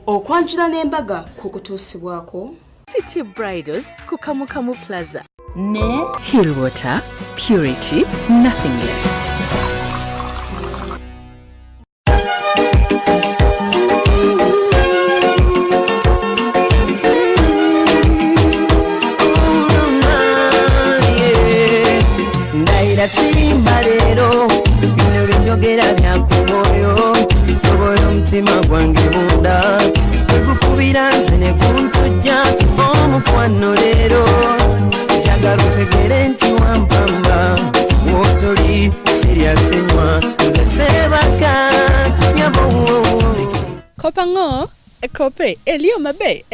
okwanjula n'embaga kukutuusibwako City Bridals ku Kamukamu Plaza ne Hillwater Purity Nothing Less. Sirimba lero bino binjogera byankumoyo oboyo omutima gwange munda ekukubira nze ne kuntujja omukwano lero njagala otegere nti wampamba wotoli siryasenywa nze sebaka nyabo Kopango Kope Elio Mabe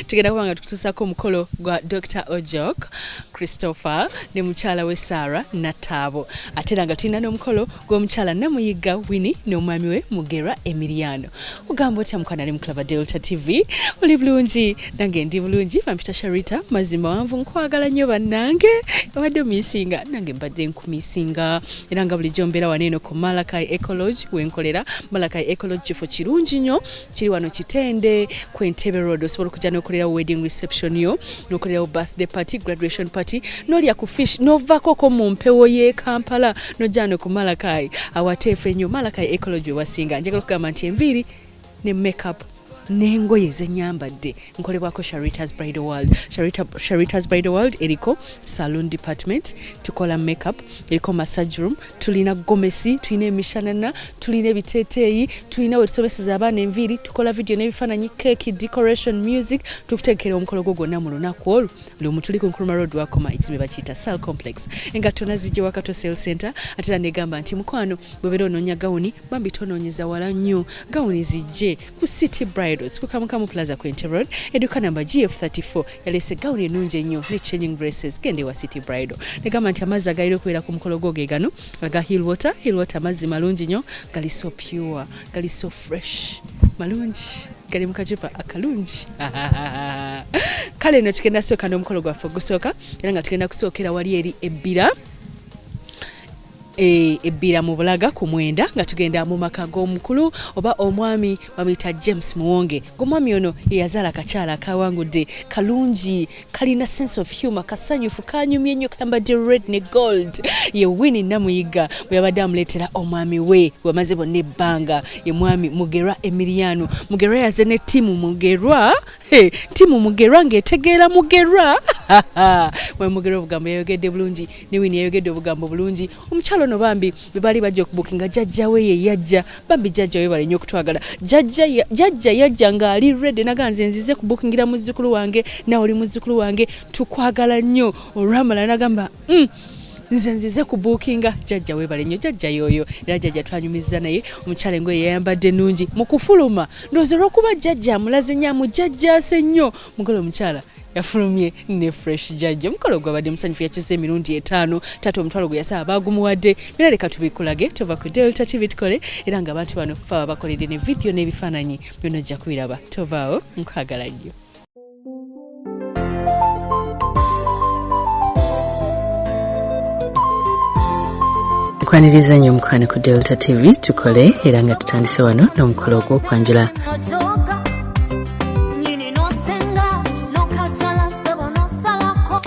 tugenda kubanga tukutusako omukolo gwa Dr. Ojok Christopher ne mukyala we Sarah Natabo ate nga tulina n'omukolo gw'omukyala Namuyiga Winnie n'omwami we Mugera Emiliano ugamba otya mukwana ali mu Clever Delta TV oli bulungi nange ndi bulungi Pampita Sharita mazima wanvu nkwagala nnyo bannange abadde misinga nange mbadde nkumisinga era nga bulijjo mbeera waneeno ku Malakai Ecology wenkolera Malakai Ecology kifo kirungi nnyo kiri wano Kitende ku Entebbe Road osobola okujja n'okolera wedding reception yo n'okolera birthday party graduation party n'olya ku fish n'ovaako ko mu mpewo y'e Kampala n'ojja no ku Malakai awateefu ennyo Malakai Ecology wasinga njagala okugamba nti enviiri ne makeup n'engoye zenyambadde nkolebwako Sharita's Bridal World. Sharita's Bridal World eriko salon department, tukola makeup, eriko massage room, tulina gomesi, tulina emishanana, tulina ebiteteeyi, tulina wetusomeseza abaana enviiri, tukola video n'ebifaananyi, cake, decoration, music, tukuteekera omukolo gwo gwonna mu lunaku olwo. Lumu tuli ku Nkrumah Road wakoma ekizimbe bakiyita Sal Complex. Engatto nazijja Wakato Sale Center ate era negamba nti mukwano bw'obeera onoonya gawuni bambi tonoonyeza wala nnyo gawuni zijje ku City Bridal ku Kamukamu Plaza ku Entebbe Road eduka namba GF34 yalese gawuni ennungi ennyo ne changing dresses gende wa City Bridal negamba nti amazzi agalina okubeera ku mukolo gwo ge gano aga Hillwater amazzi malungi nnyo gali so pure gali so fresh malungi gali mu kacupa akalungi kale no tugenda sooka n'omukolo gwaffe gusooka era nga tugenda kusookera wali eri ebbira mu Bulaga ku Mwenda nga tugenda mu maka g'omukulu oba omwami bamuyita James Muwonge ng'omwami ono yeyazaala akakyala akawangudde kalungi kalina sense of humor kasanyufu kanyumye nnyo kambadde red ne gold ye Winnie Namuyiga bwe yabadde amuleetera omwami we wamaze bonna ebbanga ye mwami Mugera Emiliano Mugera yaze ne timu Mugerwa timu Mugerwa ng'etegeera Mugerwa we Mugera obugambo yayogedde bulungi ne Winnie yayogedde obugambo bulungi omukyalo no bambi bebali bajja okubukinga jjajja we ye yajja bambi jjajja we balenyo okutwagala jjajja yajja nga ali ready naganze nzize kubukingira muzzukulu wange na oli muzzukulu wange tukwagala nnyo olwamala nagamba nze nzize kubukinga jjajja we balenyo jjajja yoyo era jjajja twanyumiza naye omukyala engoye yayambadde nnungi mu kufuluma ndowooza olw'okuba jjajja amulaze nnyamu jjajja ase nnyo mugole omukyala yafulumye ne fresh judge mukolo gwabadde musanyufu yakize emirundi 5 tatu omutwalo gwe yasaba bagumuwadde era leka tubikulage tova ku Delta TV tukole era nga abantu bano fa bakoledde ne video n'ebifaananyi byonna ojja kubiraba tovaawo nkwagala nnyo. Kwaniriza nnyo mukwano ku Delta TV tukole era nga tutandise wano n'omukolo gw'okwanjula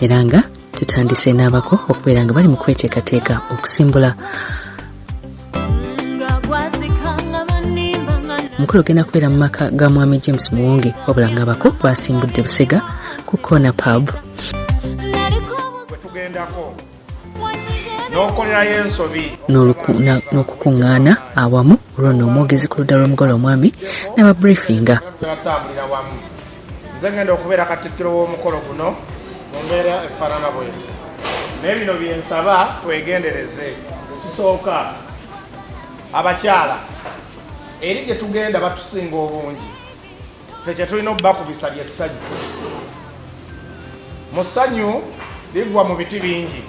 era nga tutandise n'abako okubeera nga bali mu kweteekateeka okusimbula omukolo genda kubeera mu maka ga mwami James Muwonge wabula nga abako basimbudde Busega ku Corner Pub n'okukuŋŋaana awamu olwonna omwogezi ku ludda lw'omugole omwami n'ababriefinga nze ngenda okubeera katikkiro w'omukolo guno mumbeera efaanana bweti naye bino byensaba twegendereze kisooka abakyala eri gye tugenda batusinga obungi ffe kye tulina obbakubisa lyessanyu mu ssanyu ligwa mu biti bingi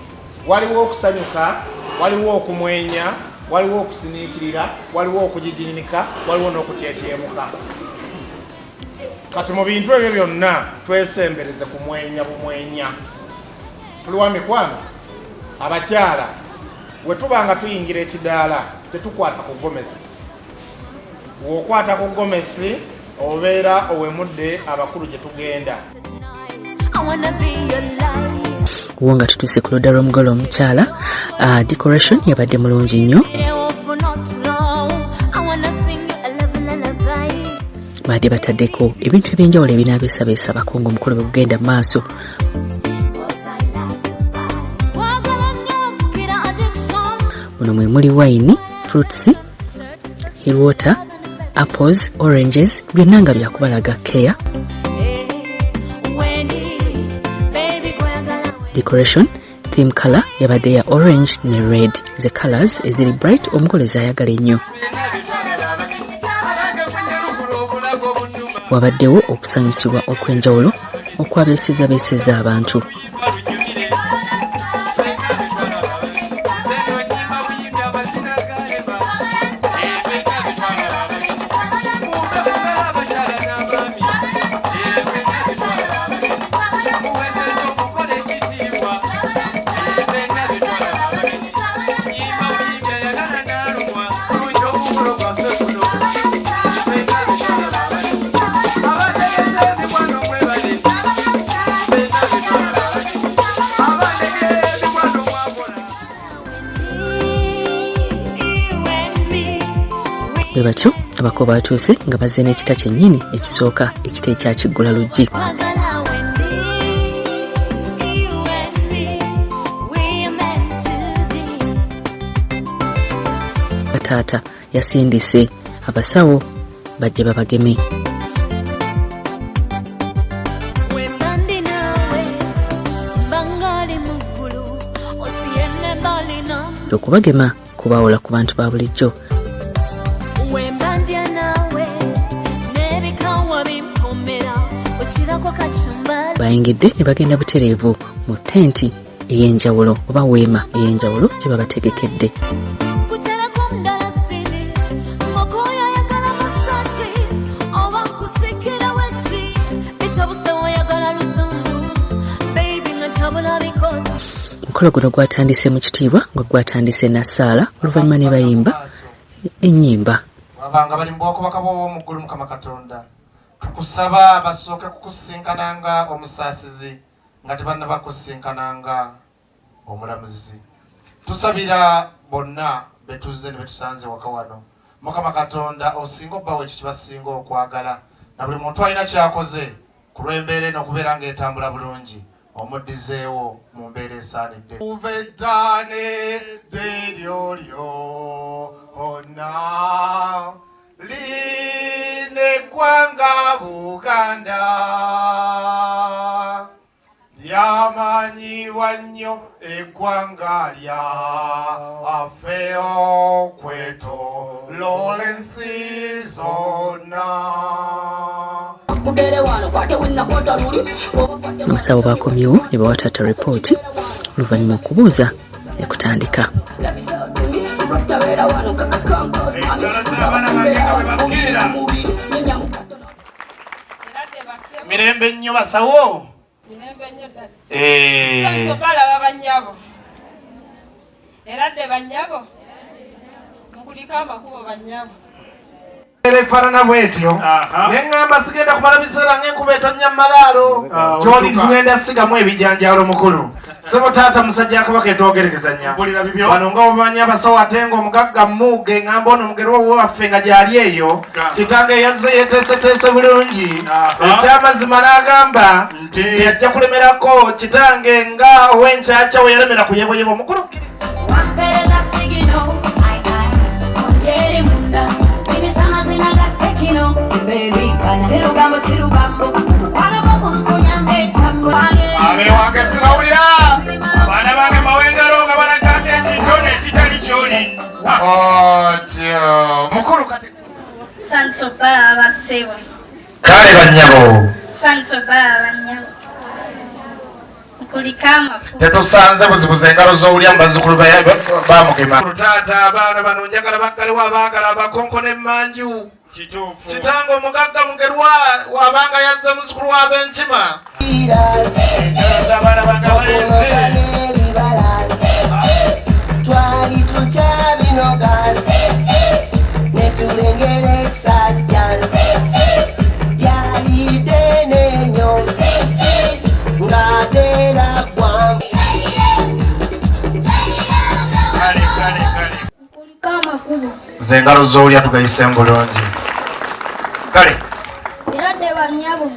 waliwo okusanyuka waliwo okumwenya waliwo okusiniikirira waliwo okujijinika waliwo n'okutyetyemuka kati mu bintu ebyo byonna twesembereze kumwenya bumwenya tuliwa mikwano abakyala we tuba nga tuyingira ekidaala tetukwata ku gomesi w'okwata ku gomesi obeera owemudde abakulu gye tugenda. Kuwo nga tutuuse ku ludda lw'omugole omukyala, decoration yabadde mulungi nnyo. Baadde bataddeko ebintu eby'enjawulo ebinaabeesabeesa abakungu omukolo bwe gugenda mu maaso. Muno mwe muli wine, fruits, water, apples, oranges, byonna nga byakubalaga care. Decoration theme color yabadde ya orange ne red, the colors eziri bright omukolo ezayagala ennyo. Wabaddewo okusanyusibwa okw'enjawulo okwabeeseza abantu. Bwe batyo abako batuuse nga bazze n'ekita kyennyini ekisooka ekita ekyakiggula luggi. Taata yasindise abasawo bajje babageme. Okubagema kubawola ku bantu ba bulijjo. Bayingidde ne bagenda butereevu mu tenti ey'enjawulo oba weema ey'enjawulo gye babategekedde. Omukolo guno gwatandise mu kitiibwa nga gwatandise na ssaala oluvannyuma ne bayimba ennyimba. Wabanga bali mbwakubaka bw'omuggulu Mukama Katonda. Tukusaba basooke kukusinkananga omusaasizi nga tebannaba kusinkananga omulamuzi. Tusabira bonna betuze ne betusanze waka wano. Mukama Katonda osinga obbawo ekyo kye basinga okwagala na buli muntu alina kyakoze ku lw'embeera eno okubeera ng'etambula bulungi omuddizeewo mu mbeera esaanidde. Uveddaane deryolyo onna line gwanga Buganda lyamanyiwa nnyo eggwanga lya afeyo kweto Lawrence zonna. Abasawo bakomyewo ne bawataata ripooti oluvannyuma okubuuza ekutandika. Mirembe nnyo basawo. Balaba banyabo. Era de banyabo. Mukulika amakubo banyabo. Efaanana bwetyo neŋŋamba sigenda kumala biseera ng'enkuba etonnya mu malaalo gy'oli tugenda sigamu ebijanjaalo mukulu. Ssebo taata musajja akabaka etwogeregezanya bano nga bamanyi abasawo ate ng'omugagga Mmuuge ng'amba ono mugerwa waffe nga gy'ali eyo kitange yazze yeeteeseteese bulungi ekyamazima n'agamba nti ajja kulemerako kitange nga ow'enkyakya we yalemera ku yeboyebo mukulu. Abewange sibawulira abaana bange mawengalo nga balaganga ekintu ekitali kyoli. Otyo mukulu kati Sansobala abasebo. Kale bannyabo. Sansobala abanyabo. Mukulikama. Tetusanze buzibuze engalo z'owulya mu bazzukulu bamugema. Taata abaana bano njagala baggalewo abaagala abakonkone emmanju. Kitango omugagga Mugerwa wabanga yazze muzzukulu w'ab'enkima. Twali tukyabinoga netulengera nze engalo z'olya tugayise bulungi. Kale Eradde bannyabo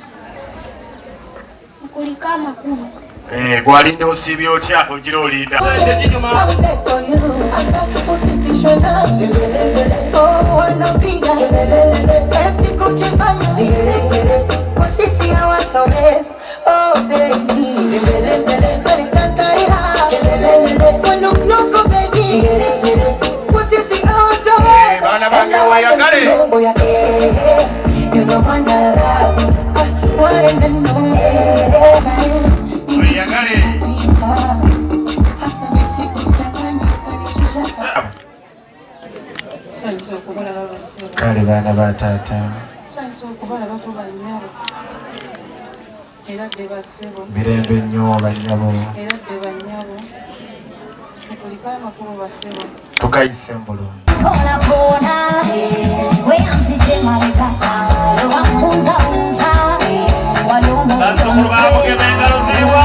nkulika amakulu. Gwalinde osiibye otya ogira olinda. Baana bange weyagale. Kale baana ba taata mirembe nnyo bannyabo tukayise mbulungi. Bazzukulu bamugema engalo ziriwa.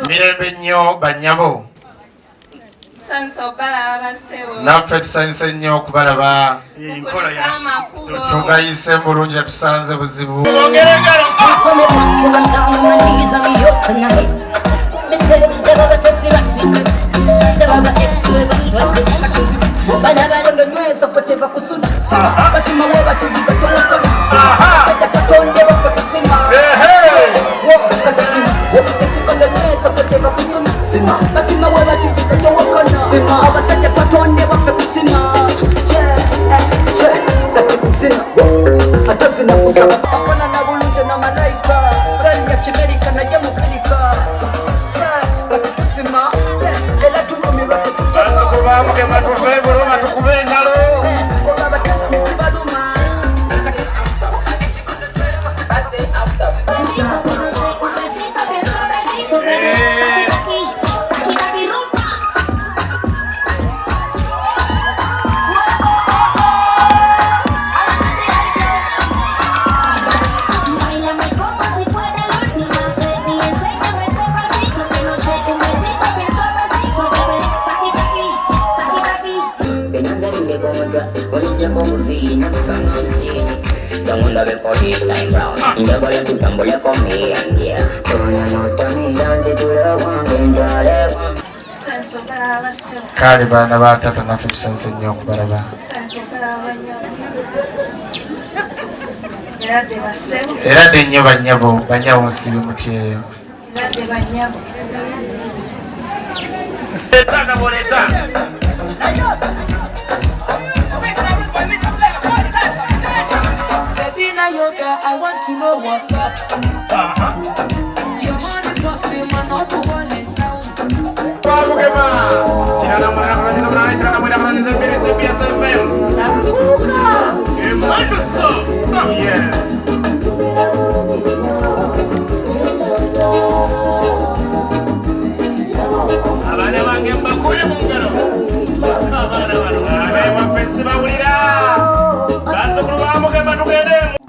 Mirembe nnyo bannyabo. Naffe tusanyuse nnyo okubalaba. Tugayise bulungi tusanze buzibu. Kale baana ba taata naffe tusanze nnyo okubalaba. Eradde nnyo bannyabo bannyabo musibe muti eyo. I want to know what's up. Your honey party, man, not the one in town.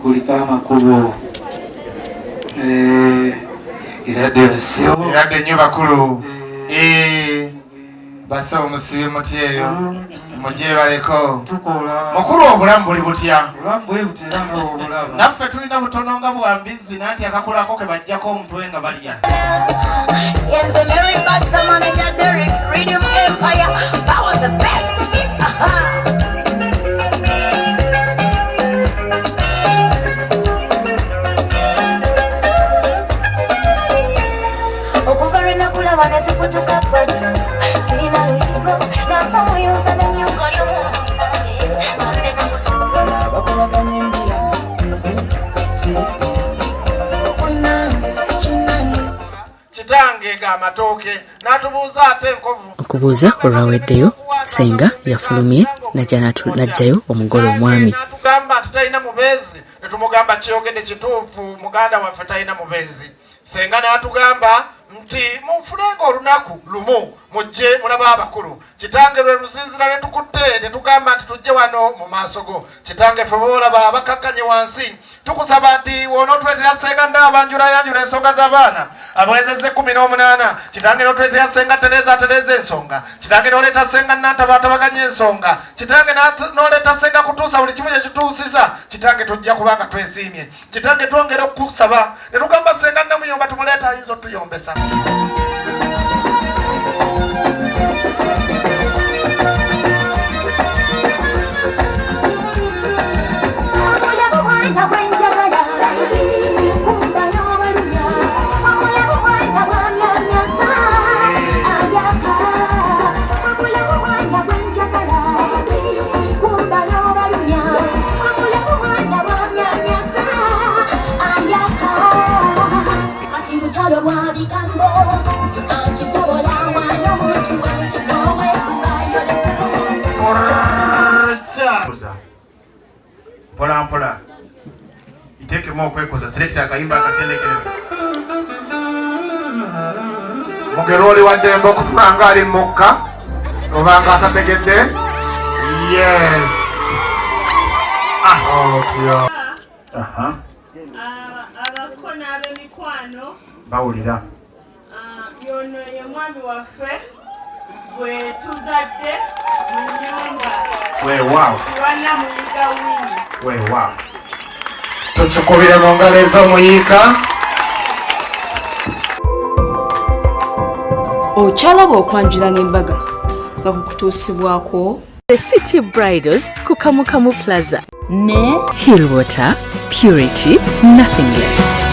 Kulika amakulu iradde nnyo bakulu basa omusibe muti eyo mugyebaleko mukulu obulamu buli butya naffe tulina butono nga bwambizzi nanti akakulako ke bajjako omutwe nga balya kitange ga matooke n'atubuuza ate enkovu. Okubuuza olwaweddeyo Ssenga yafulumye najjayo omugole omwami. N'atugamba tutalina mubeezi ne tumugamba kyeyogedde kituufu muganda waffe talina mubeezi. Ssenga n'atugamba nti munfunenga olunaku lumu mujje mulaba abakulu. Kitange lwe lusinzira ne tukutte ne tugamba nti tujje wano mu maaso go. Kitange ffe boolaba abakakkanye wansi tukusaba nti wonootwetera Ssenga Ndaabanjula yanjula ensonga z'abaana abawezezze 18. Kitange n'otwetera Ssenga Tereza ensonga. Kitange n'oleeta Ssenga Nantabatabaganya ensonga. Kitange n'oleeta Ssenga kutuusa buli kimu kye kituusiza. Kitange tujja kubanga twesiimye. Kitange twongera okusaba ne tugamba Ssenga Namuyomba tumuleeta ayinza otuyombesa. Mpola itekemu okwekoza selekta akayimba akasendekere mugero oli waddembe okutulanga ali mukka obanga atategedde. Yes. Abako n'ab'emikwano bawulira yono ye mwami waffe bwe tuzadde mu nnyumba weewaawo Kiwana Muyiga Winnie. weewaawo tukikubire mu ngalo ez'omuyiika. Okyalaba okwanjula n'embaga nga kukutuusibwako The City Bridals ku Kamukamu Plaza ne Hillwater Purity Nothing Less.